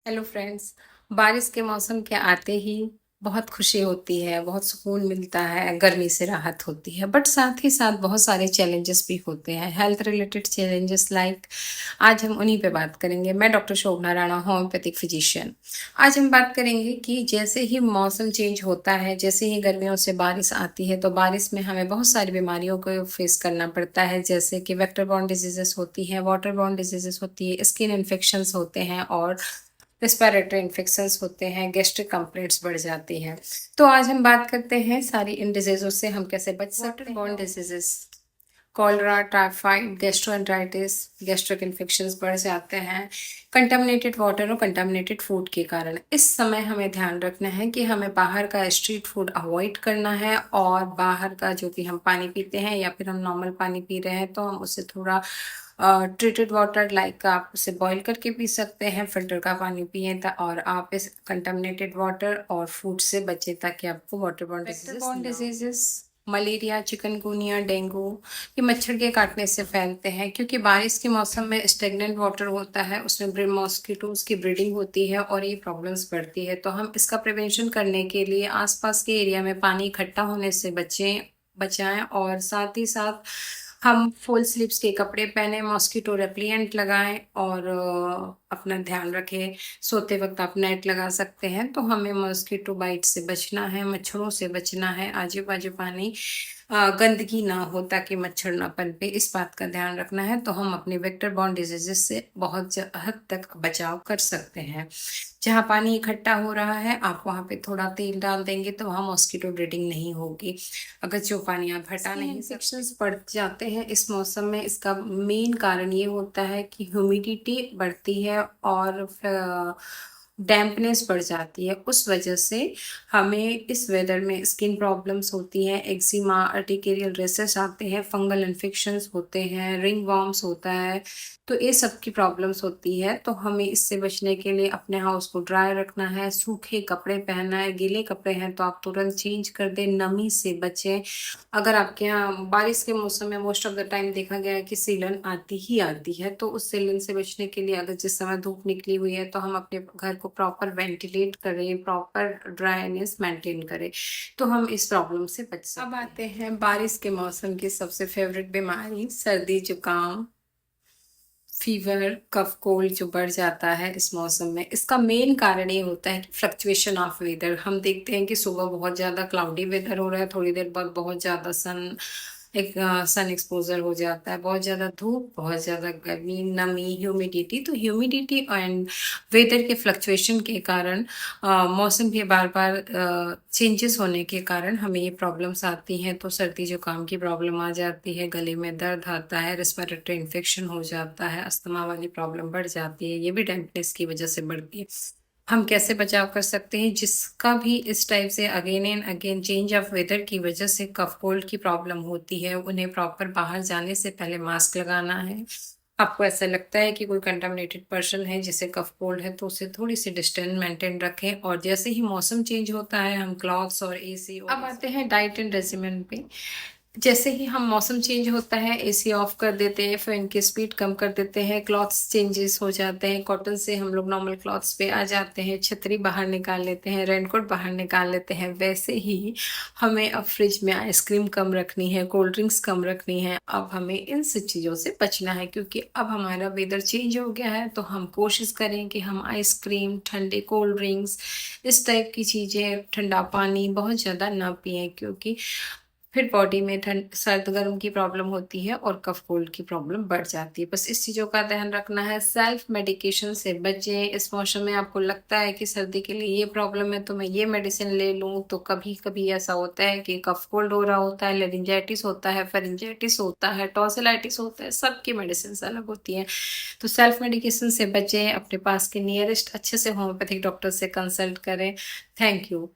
Hello friends. बारिश के मौसम के आते ही बहुत खुशी होती है, बहुत सुकून मिलता है, गर्मी से राहत होती है। बट साथ ही साथ बहुत सारे चैलेंजेस भी होते हैं, हेल्थ रिलेटेड चैलेंजेस लाइक। आज हम उन्हीं पे बात करेंगे। मैं डॉक्टर शोभना राणा, होम्योपैथिक फिजिशियन। आज हम बात करेंगे कि जैसे ही मौसम चेंज होता है, जैसे ही गर्मियों से बारिश आती है, तो बारिश में हमें बहुत सारी बीमारियों को फेस करना पड़ता है, जैसे कि वेक्टर बॉर्न डिजीजेस होती हैं, वाटर बॉर्न डिजीजेस होती है, स्किन इन्फेक्शंस होते हैं और रेस्पिरेटरी इन्फेक्शंस होते हैं, गैस्ट्रिक कंप्लेंट्स बढ़ जाती हैं। तो आज हम बात करते हैं सारी इन डिजीज़ों से हम कैसे बच सकते हैं। Water borne diseases, cholera, typhoid, gastroenteritis, gastric infections बढ़ जाते हैं कंटामिनेटेड वाटर और कंटामिनेटेड फूड के कारण। इस समय हमें ध्यान रखना है कि हमें बाहर का स्ट्रीट फूड अवॉइड करना है, और बाहर का जो भी हम पानी पीते हैं या फिर हम नॉर्मल पानी पी रहे हैं तो हम उससे थोड़ा ट्रीटेड वाटर लाइक आप उसे बॉईल करके पी सकते हैं, फिल्टर का पानी पिए और आप इस कंटामिनेटेड वाटर और फूड से बचें ताकि आपको water borne diseases, malaria, chikungunya, dengue, ये मच्छर के काटने से फैलते हैं, क्योंकि बारिश के मौसम में स्टेगनेंट वाटर होता है, उसमें मॉस्किटोज की ब्रीडिंग होती है और ये प्रॉब्लम्स बढ़ती है। तो हम इसका प्रिवेंशन करने के लिए आसपास के एरिया में पानी इकट्ठा होने से बचाएं, और साथ ही साथ हम फुल स्लीव्स के कपड़े पहने, मॉस्किटो रेपेलेंट लगाएं और अपना ध्यान रखें। सोते वक्त आप नेट लगा सकते हैं। तो हमें मॉस्किटो बाइट से बचना है, मच्छरों से बचना है, आजू बाजू पानी गंदगी ना हो ताकि मच्छर ना पनपे, इस बात का ध्यान रखना है। तो हम अपने वेक्टर बॉर्न डिजीजेस से बहुत हद तक बचाव कर सकते हैं। जहाँ पानी इकट्ठा हो रहा है, आप वहाँ पे थोड़ा तेल डाल देंगे तो वहाँ मॉस्किटो ब्रीडिंग नहीं होगी। अगर जो पानी आप हटा नहीं सकते, इन्फेक्शंस बढ़ जाते हैं इस मौसम में। इसका मेन कारण ये होता है कि ह्यूमिडिटी बढ़ती है और डैम्पनेस बढ़ जाती है। उस वजह से हमें इस वेदर में स्किन प्रॉब्लम्स होती हैं, एक्जिमा, अर्टिकेरियल रेसेस आते हैं, फंगल इन्फेक्शंस होते हैं, रिंग वॉर्म्स होता है। तो ये सब की प्रॉब्लम्स होती है। तो हमें इससे बचने के लिए अपने हाउस को ड्राई रखना है, सूखे कपड़े पहनना है, गीले कपड़े हैं तो आप तुरंत चेंज कर दें, नमी से बचें। अगर आपके यहाँ बारिश के मौसम में मोस्ट ऑफ द टाइम देखा गया है कि सीलन आती ही आती है, तो उस सीलन से बचने के लिए अगर जिस समय धूप निकली हुई है तो हम अपने घर को प्रॉपर वेंटिलेट करें, प्रॉपर ड्राईनेस मेंटेन करें, तो हम इस प्रॉब्लम से बच सकते हैं। अब आते हैं बारिश के मौसम की सबसे फेवरेट बीमारी, सर्दी जुकाम, फीवर, कफ, कोल्ड जो बढ़ जाता है इस मौसम में। इसका मेन कारण ये होता है कि फ्लक्चुएशन ऑफ वेदर। हम देखते हैं कि सुबह बहुत ज़्यादा क्लाउडी वेदर हो रहा है, थोड़ी देर बाद बहुत ज़्यादा सन एक्सपोजर हो जाता है, बहुत ज़्यादा धूप, बहुत ज़्यादा गर्मी, नमी, ह्यूमिडिटी। तो ह्यूमिडिटी एंड वेदर के फ्लक्चुएशन के कारण, मौसम के बार बार चेंजेस होने के कारण हमें ये प्रॉब्लम्स आती हैं। तो सर्दी जुकाम की प्रॉब्लम आ जाती है, गले में दर्द आता है, रेस्पिरेटरी इन्फेक्शन हो जाता है, अस्थमा वाली प्रॉब्लम बढ़ जाती है, ये भी डैम्पनेस की वजह से बढ़ती है। हम कैसे बचाव कर सकते हैं? जिसका भी इस टाइप से again and again change of weather की वजह से कफ कोल्ड की प्रॉब्लम होती है, उन्हें प्रॉपर बाहर जाने से पहले मास्क लगाना है। आपको ऐसा लगता है कि कोई कंटामिनेटेड पर्सन है जिसे कफ कोल्ड है, तो उसे थोड़ी सी डिस्टेंस मेंटेन रखें। और जैसे ही मौसम चेंज होता है, हम क्लॉथ्स और एसी। अब आते हैं डाइट एंड रेजिमेंट पे। जैसे ही हम मौसम चेंज होता है, एसी ऑफ कर देते हैं, फैन की स्पीड कम कर देते हैं, क्लॉथ्स चेंजेस हो जाते हैं, कॉटन से हम लोग नॉर्मल क्लॉथ्स पे आ जाते हैं, छतरी बाहर निकाल लेते हैं, रेनकोट बाहर निकाल लेते हैं। वैसे ही हमें अब फ्रिज में आइसक्रीम कम रखनी है, कोल्ड ड्रिंक्स कम रखनी है। अब हमें इन सब चीज़ों से बचना है, क्योंकि अब हमारा वेदर चेंज हो गया है। तो हम कोशिश करें कि हम आइसक्रीम, ठंडे कोल्ड ड्रिंक्स, इस टाइप की चीज़ें, ठंडा पानी बहुत ज़्यादा ना पिएं, क्योंकि फिर बॉडी में ठंड, सर्द गर्म की प्रॉब्लम होती है और कफ कोल्ड की प्रॉब्लम बढ़ जाती है। बस इस चीज़ों का ध्यान रखना है। सेल्फ मेडिकेशन से बचें। इस मौसम में आपको लगता है कि सर्दी के लिए ये प्रॉब्लम है तो मैं ये मेडिसिन ले लूँ, तो कभी कभी ऐसा होता है कि कफ कोल्ड हो रहा होता है, लेरिंजाइटिस होता है, फेरिंजाइटिस होता है, टॉन्सिलाइटिस होता है, सबकी मेडिसिन अलग होती हैं। तो सेल्फ मेडिकेशन से बचें, अपने पास के नियरेस्ट अच्छे से होम्योपैथिक डॉक्टर से कंसल्ट करें। Thank you.